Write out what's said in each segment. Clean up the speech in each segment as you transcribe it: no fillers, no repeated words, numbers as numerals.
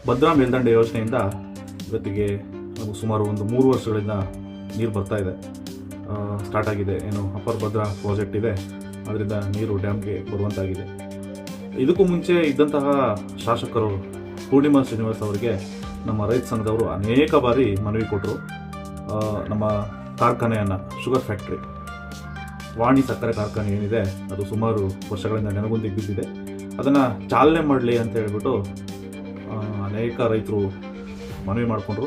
ಭದ್ರಾ ಮೇಲ್ದಂಡೆ ಯೋಜನೆಯಿಂದ ಇವತ್ತಿಗೆ ಸುಮಾರು ಒಂದು 3 ವರ್ಷಗಳಿಂದ ನೀರು ಬರ್ತಾ ಇದೆ. ಸ್ಟಾರ್ಟ್ ಆಗಿದೆ, ಏನು ಅಪ್ಪರ್ ಭದ್ರಾ ಪ್ರಾಜೆಕ್ಟ್ ಇದೆ, ಅದರಿಂದ ನೀರು ಡ್ಯಾಮ್ಗೆ ಬರುವಂತಾಗಿದೆ. ಇದಕ್ಕೂ ಮುಂಚೆ ಇದ್ದಂತಹ ಶಾಸಕರು ಪೂರ್ಣಿಮಾ ಶ್ರೀನಿವಾಸ್ ಅವರಿಗೆ ನಮ್ಮ ರೈತ ಸಂಘದವರು ಅನೇಕ ಬಾರಿ ಮನವಿ ಕೊಟ್ಟರು. ನಮ್ಮ ಕಾರ್ಖಾನೆಯನ್ನು, ಶುಗರ್ ಫ್ಯಾಕ್ಟ್ರಿ, ವಾಣಿ ಸಕ್ಕರೆ ಕಾರ್ಖಾನೆ ಏನಿದೆ ಅದು ಸುಮಾರು ವರ್ಷಗಳಿಂದ ನೆನಗುಂದಿಗೆ ಬಿದ್ದಿದೆ, ಅದನ್ನು ಚಾಲನೆ ಮಾಡಲಿ ಅಂತ ಹೇಳ್ಬಿಟ್ಟು ಅನೇಕ ರೈತರು ಮನವಿ ಮಾಡಿಕೊಂಡ್ರು.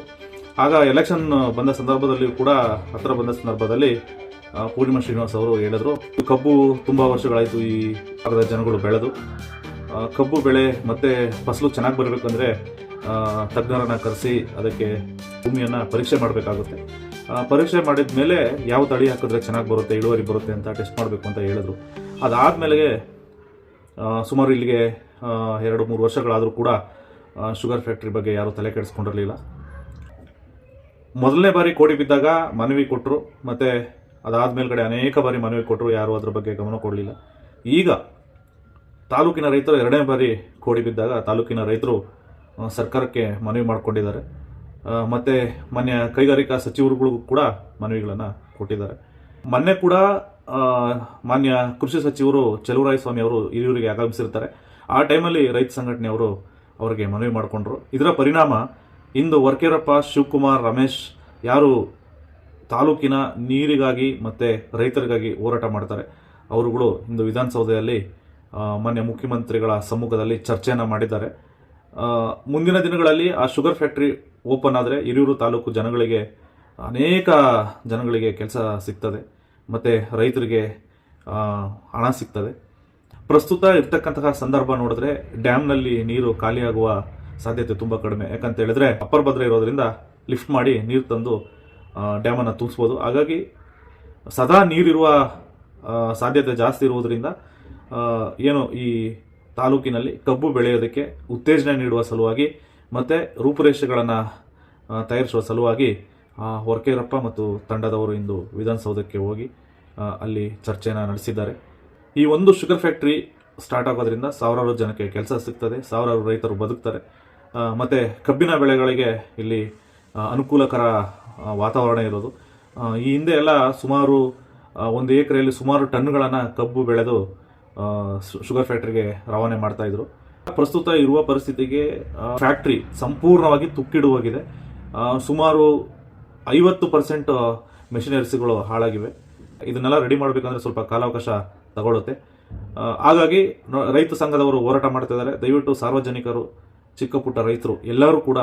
ಆಗ ಎಲೆಕ್ಷನ್ ಬಂದ ಸಂದರ್ಭದಲ್ಲಿ ಕೂಡ, ಹತ್ತಿರ ಬಂದ ಸಂದರ್ಭದಲ್ಲಿ ಪೂರ್ಣಿಮಾ ಶ್ರೀನಿವಾಸ್ ಅವರು ಹೇಳಿದ್ರು, ಕಬ್ಬು ತುಂಬ ವರ್ಷಗಳಾಯಿತು ಈ ಭಾಗದ ಜನಗಳು ಬೆಳೆದು, ಕಬ್ಬು ಬೆಳೆ ಮತ್ತು ಫಸಲು ಚೆನ್ನಾಗಿ ಬರಬೇಕಂದ್ರೆ ತಜ್ಞರನ್ನು ಕರೆಸಿ ಅದಕ್ಕೆ ಭೂಮಿಯನ್ನು ಪರೀಕ್ಷೆ ಮಾಡಬೇಕಾಗುತ್ತೆ. ಪರೀಕ್ಷೆ ಮಾಡಿದ ಮೇಲೆ ಯಾವ ತಳಿ ಹಾಕಿದ್ರೆ ಚೆನ್ನಾಗಿ ಬರುತ್ತೆ, ಇಳುವರಿ ಬರುತ್ತೆ ಅಂತ ಟೆಸ್ಟ್ ಮಾಡಬೇಕು ಅಂತ ಹೇಳಿದ್ರು. ಅದಾದಮೇಲೆ ಸುಮಾರು ಇಲ್ಲಿಗೆ 2-3 ವರ್ಷಗಳಾದರೂ ಕೂಡ ಶುಗರ್ ಫ್ಯಾಕ್ಟ್ರಿ ಬಗ್ಗೆ ಯಾರೂ ತಲೆ ಕೆಡಿಸ್ಕೊಂಡಿರಲಿಲ್ಲ. ಮೊದಲನೇ ಬಾರಿ ಕೋಡಿ ಬಿದ್ದಾಗ ಮನವಿ ಕೊಟ್ಟರು, ಮತ್ತು ಅದಾದಮೇಲೆ ಅನೇಕ ಬಾರಿ ಮನವಿ ಕೊಟ್ಟರು, ಯಾರೂ ಅದ್ರ ಬಗ್ಗೆ ಗಮನ ಕೊಡಲಿಲ್ಲ. ಈಗ ತಾಲೂಕಿನ ರೈತರು 2ನೇ ಬಾರಿ ಕೋಡಿ ಬಿದ್ದಾಗ ತಾಲೂಕಿನ ರೈತರು ಸರ್ಕಾರಕ್ಕೆ ಮನವಿ ಮಾಡಿಕೊಂಡಿದ್ದಾರೆ, ಮತ್ತು ಮಾನ್ಯ ಕೈಗಾರಿಕಾ ಸಚಿವರುಗಳಿಗೂ ಕೂಡ ಮನವಿಗಳನ್ನು ಕೊಟ್ಟಿದ್ದಾರೆ. ಮೊನ್ನೆ ಕೂಡ ಮಾನ್ಯ ಕೃಷಿ ಸಚಿವರು ಚಲುವರಾಯಸ್ವಾಮಿ ಅವರು ಹಿರಿಯೂರಿಗೆ ಆಗಮಿಸಿರ್ತಾರೆ. ಆ ಟೈಮಲ್ಲಿ ರೈತ ಸಂಘಟನೆಯವರು ಅವರಿಗೆ ಮನವಿ ಮಾಡಿಕೊಂಡ್ರು. ಇದರ ಪರಿಣಾಮ ಇಂದು ವರ್ಕೇರಪ್ಪ, ಶಿವಕುಮಾರ್, ರಮೇಶ್ ಯಾರು ತಾಲೂಕಿನ ನೀರಿಗಾಗಿ ಮತ್ತು ರೈತರಿಗಾಗಿ ಹೋರಾಟ ಮಾಡ್ತಾರೆ, ಅವರುಗಳು ಇಂದು ವಿಧಾನಸೌಧದಲ್ಲಿ ಮಾನ್ಯ ಮುಖ್ಯಮಂತ್ರಿಗಳ ಸಮ್ಮುಖದಲ್ಲಿ ಚರ್ಚೆಯನ್ನು ಮಾಡಿದ್ದಾರೆ. ಮುಂದಿನ ದಿನಗಳಲ್ಲಿ ಆ ಶುಗರ್ ಫ್ಯಾಕ್ಟ್ರಿ ಓಪನ್ ಆದರೆ ಹಿರಿಯೂರು ತಾಲೂಕು ಜನಗಳಿಗೆ, ಅನೇಕ ಜನಗಳಿಗೆ ಕೆಲಸ ಸಿಗ್ತದೆ ಮತ್ತು ರೈತರಿಗೆ ಹಣ ಸಿಗ್ತದೆ. ಪ್ರಸ್ತುತ ಇರ್ತಕ್ಕಂತಹ ಸಂದರ್ಭ ನೋಡಿದ್ರೆ ಡ್ಯಾಮ್ನಲ್ಲಿ ನೀರು ಖಾಲಿಯಾಗುವ ಸಾಧ್ಯತೆ ತುಂಬ ಕಡಿಮೆ. ಯಾಕಂತ ಹೇಳಿದ್ರೆ ಅಪ್ಪರ್ ಭದ್ರಾ ಇರೋದ್ರಿಂದ ಲಿಫ್ಟ್ ಮಾಡಿ ನೀರು ತಂದು ಡ್ಯಾಮನ್ನು ತುಂಬಿಸ್ಬೋದು. ಹಾಗಾಗಿ ಸದಾ ನೀರಿರುವ ಸಾಧ್ಯತೆ ಜಾಸ್ತಿ ಇರುವುದರಿಂದ ಏನು ಈ ತಾಲೂಕಿನಲ್ಲಿ ಕಬ್ಬು ಬೆಳೆಯೋದಕ್ಕೆ ಉತ್ತೇಜನ ನೀಡುವ ಸಲುವಾಗಿ ಮತ್ತು ರೂಪುರೇಷೆಗಳನ್ನು ತಯಾರಿಸುವ ಸಲುವಾಗಿ ವರ್ಕೇರಪ್ಪ ಮತ್ತು ತಂಡದವರು ಇಂದು ವಿಧಾನಸೌಧಕ್ಕೆ ಹೋಗಿ ಅಲ್ಲಿ ಚರ್ಚೆಯನ್ನು ನಡೆಸಿದ್ದಾರೆ. ಈ ಒಂದು ಶುಗರ್ ಫ್ಯಾಕ್ಟ್ರಿ ಸ್ಟಾರ್ಟ್ ಆಗೋದ್ರಿಂದ ಸಾವಿರಾರು ಜನಕ್ಕೆ ಕೆಲಸ ಸಿಗ್ತದೆ, ಸಾವಿರಾರು ರೈತರು ಬದುಕ್ತಾರೆ, ಮತ್ತು ಕಬ್ಬಿನ ಬೆಳೆಗಳಿಗೆ ಇಲ್ಲಿ ಅನುಕೂಲಕರ ವಾತಾವರಣ ಇರೋದು. ಈ ಹಿಂದೆ ಎಲ್ಲ ಸುಮಾರು 1 ಎಕರೆಯಲ್ಲಿ ಸುಮಾರು ಟನ್ಗಳನ್ನು ಕಬ್ಬು ಬೆಳೆದು ಶುಗರ್ ಫ್ಯಾಕ್ಟ್ರಿಗೆ ರವಾನೆ ಮಾಡ್ತಾಯಿದ್ರು. ಪ್ರಸ್ತುತ ಇರುವ ಪರಿಸ್ಥಿತಿಗೆ ಫ್ಯಾಕ್ಟ್ರಿ ಸಂಪೂರ್ಣವಾಗಿ ತುಕ್ಕಿಡುವಾಗಿದೆ. ಸುಮಾರು 50% ಮೆಷಿನರಿಸ್ಗಳು ಹಾಳಾಗಿವೆ. ಇದನ್ನೆಲ್ಲ ರೆಡಿ ಮಾಡಬೇಕಂದ್ರೆ ಸ್ವಲ್ಪ ಕಾಲಾವಕಾಶ ತಗೊಳ್ಳುತ್ತೆ. ಹಾಗಾಗಿ ರೈತ ಸಂಘದವರು ಹೋರಾಟ ಮಾಡ್ತಿದ್ದಾರೆ. ದಯವಿಟ್ಟು ಸಾರ್ವಜನಿಕರು, ಚಿಕ್ಕ ಪುಟ್ಟ ರೈತರು ಎಲ್ಲರೂ ಕೂಡ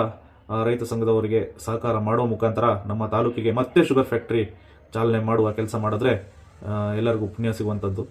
ರೈತ ಸಂಘದವರಿಗೆ ಸಹಕಾರ ಮಾಡುವ ಮುಖಾಂತರ ನಮ್ಮ ತಾಲೂಕಿಗೆ ಮತ್ತೆ ಶುಗರ್ ಫ್ಯಾಕ್ಟ್ರಿ ಚಾಲನೆ ಮಾಡುವ ಕೆಲಸ ಮಾಡಿದ್ರೆ ಎಲ್ಲರಿಗೂ ಪುಣ್ಯ ಸಿಗುವಂಥದ್ದು.